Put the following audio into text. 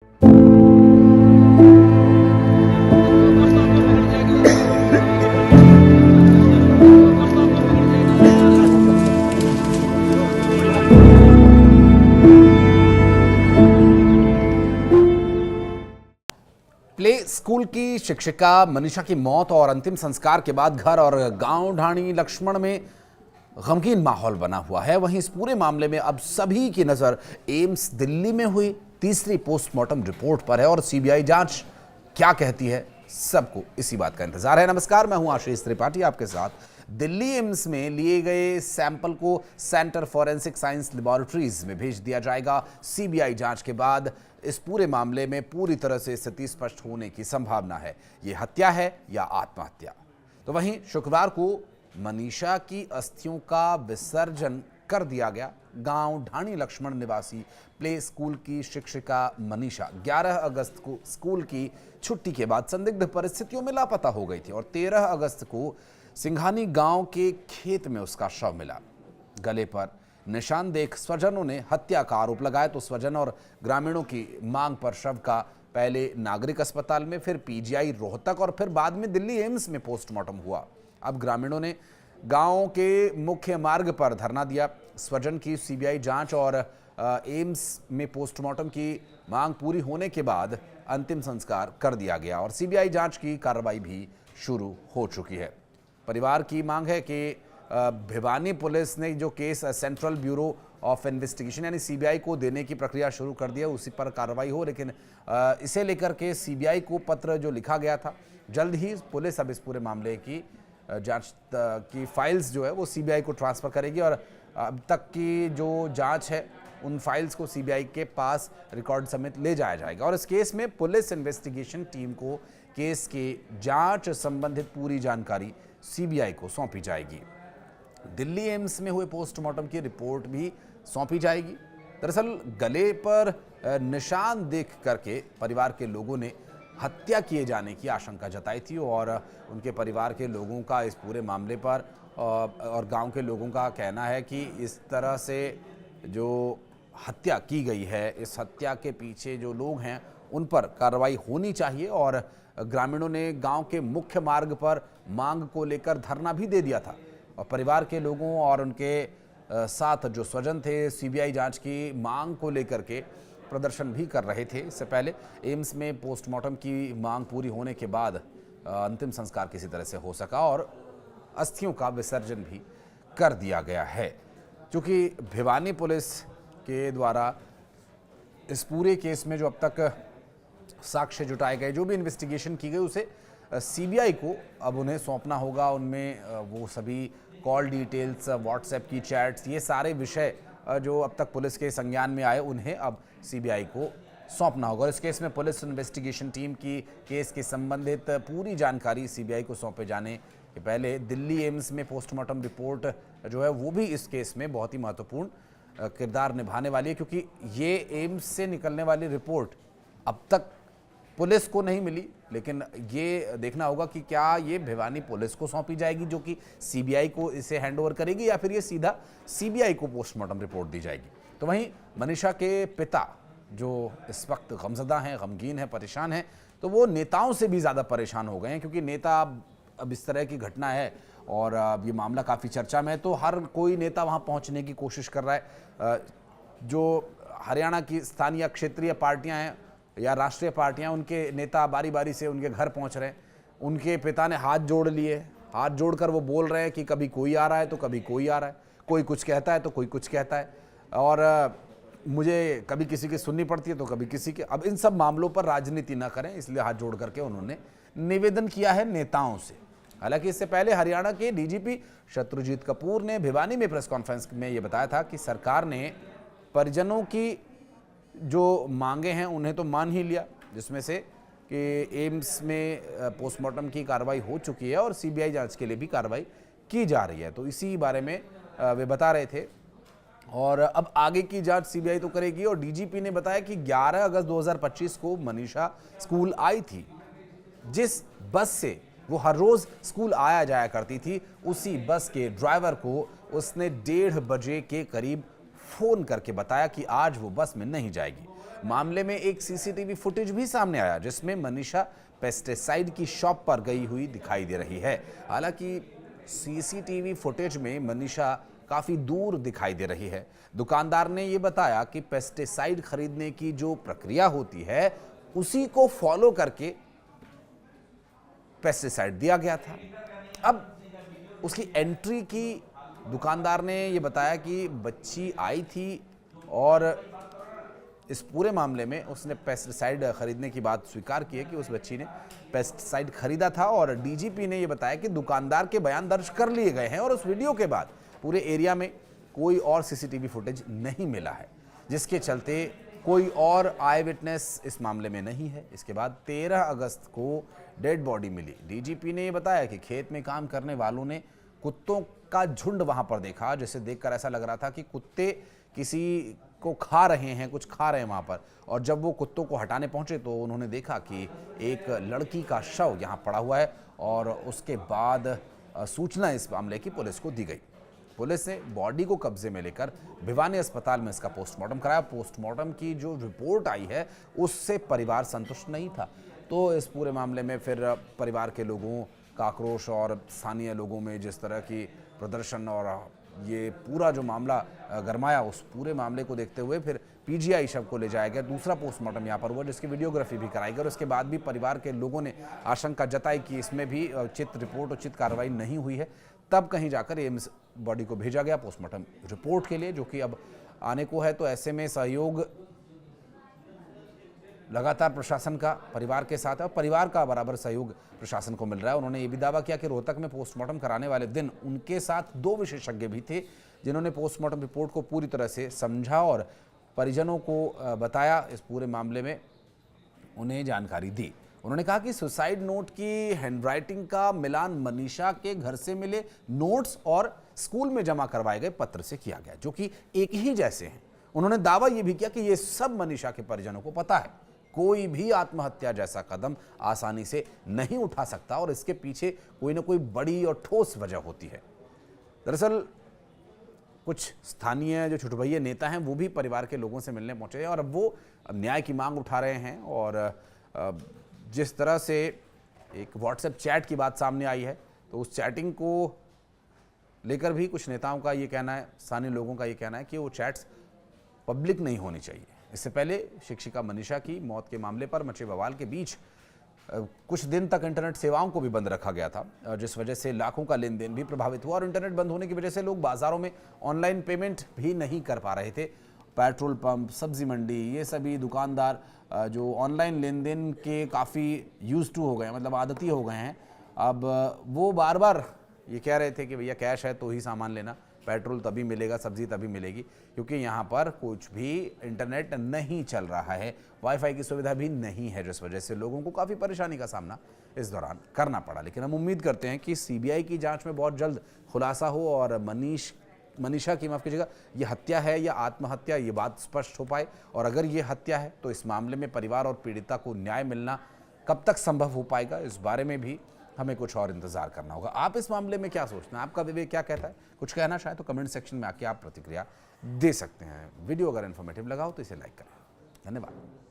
Play school की शिक्षिका मनीषा की मौत और अंतिम संस्कार के बाद घर और गांव ढाणी लक्ष्मण में गमगीन माहौल बना हुआ है। वहीं इस पूरे मामले में अब सभी की नजर एम्स दिल्ली में हुई तीसरी पोस्टमार्टम रिपोर्ट पर है और सीबीआई जांच क्या कहती है, सबको इसी बात का इंतजार है। नमस्कार, मैं हूं आशीष त्रिपाठी आपके साथ। दिल्ली एम्स में लिए गए सैंपल को सेंटर फॉरेंसिक साइंस लेबोरेटरीज में भेज दिया जाएगा। सीबीआई जांच के बाद इस पूरे मामले में पूरी तरह से स्थिति स्पष्ट होने की संभावना है। ये हत्या है या आत्महत्या। तो वहीं शुक्रवार को मनीषा की अस्थियों का विसर्जन कर दिया गया। गांव ढाणी लक्ष्मण निवासी प्ले स्कूल की शिक्षिका मनीषा 11 अगस्त को स्कूल की छुट्टी के बाद संदिग्ध परिस्थितियों में लापता हो गई थी और 13 अगस्त को सिंघानी गांव के खेत में उसका शव मिला। गले पर निशान देख स्वजनों ने हत्या का आरोप लगाया तो स्वजन और ग्रामीणों की मांग पर शव का पहले नागरिक अस्पताल में, फिर पीजीआई रोहतक और फिर बाद में दिल्ली एम्स में पोस्टमार्टम हुआ। अब ग्रामीणों ने गांव के मुख्य मार्ग पर धरना दिया। स्वजन की सीबीआई जांच और एम्स में पोस्टमार्टम की मांग पूरी होने के बाद अंतिम संस्कार कर दिया गया और सीबीआई जांच की कार्रवाई भी शुरू हो चुकी है। परिवार की मांग है कि भिवानी पुलिस ने जो case central bureau of investigation यानी सीबीआई को देने की प्रक्रिया शुरू कर दी है, उसी पर कार्रवाई हो। लेकिन इसे लेकर के सीबीआई को पत्र जो लिखा गया था, जल्द ही पुलिस अब इस पूरे मामले की जांच की फाइल्स जो है वो सीबीआई को ट्रांसफर करेगी और अब तक की जो जांच है उन फाइल्स को सीबीआई के पास रिकॉर्ड समेत ले जाया जाएगा और इस केस में पुलिस इन्वेस्टिगेशन टीम को केस के जांच संबंधित पूरी जानकारी सीबीआई को सौंपी जाएगी। दिल्ली एम्स में हुए पोस्टमार्टम की रिपोर्ट भी सौंपी जाएगी। दरअसल गले पर निशान देख करके परिवार के लोगों ने हत्या किए जाने की आशंका जताई थी और उनके परिवार के लोगों का इस पूरे मामले पर और गांव के लोगों का कहना है कि इस तरह से जो हत्या की गई है, इस हत्या के पीछे जो लोग हैं उन पर कार्रवाई होनी चाहिए और ग्रामीणों ने गांव के मुख्य मार्ग पर मांग को लेकर धरना भी दे दिया था और परिवार के लोगों और उनके साथ जो स्वजन थे सीबीआई जांच की मांग को लेकर के प्रदर्शन भी कर रहे थे। इससे पहले एम्स में पोस्टमार्टम की मांग पूरी होने के बाद अंतिम संस्कार किसी तरह से हो सका और अस्थियों का विसर्जन भी कर दिया गया है। क्योंकि भिवानी पुलिस के द्वारा इस पूरे केस में जो अब तक साक्ष्य जुटाए गए, जो भी इन्वेस्टिगेशन की गई, उसे सीबीआई को अब उन्हें सौंपना होगा। उनमें वो सभी कॉल डिटेल्स, व्हाट्सएप की चैट्स, ये सारे विषय जो अब तक पुलिस के संज्ञान में आए उन्हें अब सीबीआई को सौंपना होगा और इस केस में पुलिस इन्वेस्टिगेशन टीम की केस के संबंधित पूरी जानकारी सीबीआई को सौंपे जाने के पहले दिल्ली एम्स में पोस्टमार्टम रिपोर्ट जो है वो भी इस केस में बहुत ही महत्वपूर्ण किरदार निभाने वाली है, क्योंकि ये एम्स से निकलने वाली रिपोर्ट अब तक पुलिस को नहीं मिली। लेकिन ये देखना होगा कि क्या ये भिवानी पुलिस को सौंपी जाएगी जो कि सीबीआई को इसे हैंडओवर करेगी या फिर ये सीधा सीबीआई को पोस्टमार्टम रिपोर्ट दी जाएगी। तो वहीं मनीषा के पिता जो इस वक्त गमज़दा हैं, गमगीन हैं, परेशान हैं, तो वो नेताओं से भी ज़्यादा परेशान हो गए हैं, क्योंकि नेता अब इस तरह की घटना है और अब ये मामला काफ़ी चर्चा में है तो हर कोई नेता वहाँ पहुँचने की कोशिश कर रहा है। जो हरियाणा की स्थानीय क्षेत्रीय पार्टियाँ हैं या राष्ट्रीय पार्टियां, उनके नेता बारी बारी से उनके घर पहुंच रहे हैं। उनके पिता ने हाथ जोड़ लिए, हाथ जोड़कर वो बोल रहे हैं कि कभी कोई आ रहा है तो कभी कोई आ रहा है, कोई कुछ कहता है तो कोई कुछ कहता है और मुझे कभी किसी की सुननी पड़ती है तो कभी किसी की। अब इन सब मामलों पर राजनीति न करें, इसलिए हाथ जोड़ करके उन्होंने निवेदन किया है नेताओं से। हालांकि इससे पहले हरियाणा के डीजीपी शत्रुजीत कपूर ने भिवानी में प्रेस कॉन्फ्रेंस में ये बताया था कि सरकार ने परिजनों की जो मांगे हैं उन्हें तो मान ही लिया, जिसमें से कि एम्स में पोस्टमार्टम की कार्रवाई हो चुकी है और सीबीआई जांच के लिए भी कार्रवाई की जा रही है। तो इसी बारे में वे बता रहे थे और अब आगे की जांच सीबीआई तो करेगी। और डीजीपी ने बताया कि 11 अगस्त 2025 को मनीषा स्कूल आई थी। जिस बस से वो हर रोज स्कूल आया जाया करती थी, उसी बस के ड्राइवर को उसने 1:30 बजे के करीब फोन करके बताया कि आज वो बस में नहीं जाएगी। मामले में एक सीसीटीवी फुटेज भी सामने आया जिसमें मनीषा पेस्टिसाइड की शॉप पर गई हुई दिखाई दे रही है। हालांकि सीसीटीवी फुटेज में मनीषा काफी दूर दिखाई दे रही है। दुकानदार ने यह बताया कि पेस्टिसाइड खरीदने की जो प्रक्रिया होती है उसी को फॉलो करके पेस्टिसाइड दिया गया था। अब उसकी एंट्री की दुकानदार ने यह बताया कि बच्ची आई थी और इस पूरे मामले में उसने पेस्टिसाइड खरीदने की बात स्वीकार की है कि उस बच्ची ने पेस्टिसाइड खरीदा था और डीजीपी ने यह बताया कि दुकानदार के बयान दर्ज कर लिए गए हैं और उस वीडियो के बाद पूरे एरिया में कोई और सीसीटीवी फुटेज नहीं मिला है, जिसके चलते कोई और आई विटनेस इस मामले में नहीं है। इसके बाद 13 अगस्त को डेड बॉडी मिली। डीजीपी ने यह बताया कि खेत में काम करने वालों ने कुत्तों का झुंड वहां पर देखा, जिसे देखकर ऐसा लग रहा था कि कुत्ते किसी को खा रहे हैं, कुछ खा रहे हैं वहां पर। और जब वो कुत्तों को हटाने पहुंचे तो उन्होंने देखा कि एक लड़की का शव यहां पड़ा हुआ है और उसके बाद सूचना इस मामले की पुलिस को दी गई। पुलिस ने बॉडी को कब्जे में लेकर भिवानी अस्पताल में इसका पोस्टमार्टम कराया। पोस्टमार्टम की जो रिपोर्ट आई है उससे परिवार संतुष्ट नहीं था, तो इस पूरे मामले में फिर परिवार के लोगों का आक्रोश और स्थानीय लोगों में जिस तरह की प्रदर्शन और ये पूरा जो मामला गरमाया, उस पूरे मामले को देखते हुए फिर पीजीआई शव को ले जाया गया। दूसरा पोस्टमार्टम यहाँ पर हुआ जिसकी वीडियोग्राफी भी कराई गई और उसके बाद भी परिवार के लोगों ने आशंका जताई कि इसमें भी उचित रिपोर्ट, उचित कार्रवाई नहीं हुई है। तब कहीं जाकर एम्स बॉडी को भेजा गया पोस्टमार्टम रिपोर्ट के लिए, जो कि अब आने को है। तो ऐसे में सहयोग लगातार प्रशासन का परिवार के साथ है और परिवार का बराबर सहयोग प्रशासन को मिल रहा है। उन्होंने ये भी दावा किया कि रोहतक में पोस्टमार्टम कराने वाले दिन उनके साथ 2 विशेषज्ञ भी थे जिन्होंने पोस्टमार्टम रिपोर्ट को पूरी तरह से समझा और परिजनों को बताया, इस पूरे मामले में उन्हें जानकारी दी। उन्होंने कहा कि सुसाइड नोट की हैंडराइटिंग का मिलान मनीषा के घर से मिले नोट्स और स्कूल में जमा करवाए गए पत्र से किया गया, जो कि एक ही जैसे हैं। उन्होंने दावा यह भी किया कि यह सब मनीषा के परिजनों को पता है। कोई भी आत्महत्या जैसा कदम आसानी से नहीं उठा सकता और इसके पीछे कोई ना कोई बड़ी और ठोस वजह होती है। दरअसल कुछ स्थानीय जो छुटभैये नेता हैं वो भी परिवार के लोगों से मिलने पहुंचे हैं और अब वो न्याय की मांग उठा रहे हैं। और जिस तरह से एक व्हाट्सएप चैट की बात सामने आई है, तो उस चैटिंग को लेकर भी कुछ नेताओं का ये कहना है, स्थानीय लोगों का ये कहना है कि वो चैट्स पब्लिक नहीं होनी चाहिए। इससे पहले शिक्षिका मनीषा की मौत के मामले पर मचे बवाल के बीच कुछ दिन तक इंटरनेट सेवाओं को भी बंद रखा गया था, जिस वजह से लाखों का लेन देन भी प्रभावित हुआ और इंटरनेट बंद होने की वजह से लोग बाजारों में ऑनलाइन पेमेंट भी नहीं कर पा रहे थे। पेट्रोल पंप, सब्जी मंडी, ये सभी दुकानदार जो ऑनलाइन लेन देन के काफ़ी यूज टू हो गए हैं, मतलब आदती हो गए हैं। अब वो बार बार ये कह रहे थे कि भैया कैश है तो ही सामान लेना, पेट्रोल तभी मिलेगा, सब्जी तभी मिलेगी, क्योंकि यहाँ पर कुछ भी इंटरनेट नहीं चल रहा है, वाईफाई की सुविधा भी नहीं है, जिस वजह से लोगों को काफ़ी परेशानी का सामना इस दौरान करना पड़ा। लेकिन हम उम्मीद करते हैं कि सीबीआई की जांच में बहुत जल्द खुलासा हो और मनीषा की, माफ़ कीजिएगा, ये हत्या है या आत्महत्या, ये बात स्पष्ट हो पाए। और अगर ये हत्या है तो इस मामले में परिवार और पीड़िता को न्याय मिलना कब तक संभव हो पाएगा, इस बारे में भी हमें कुछ और इंतजार करना होगा। आप इस मामले में क्या सोचते हैं, आपका विवेक क्या कहता है? कुछ कहना चाहे तो कमेंट सेक्शन में आके आप प्रतिक्रिया दे सकते हैं। वीडियो अगर इन्फॉर्मेटिव लगा हो तो इसे लाइक करें। धन्यवाद।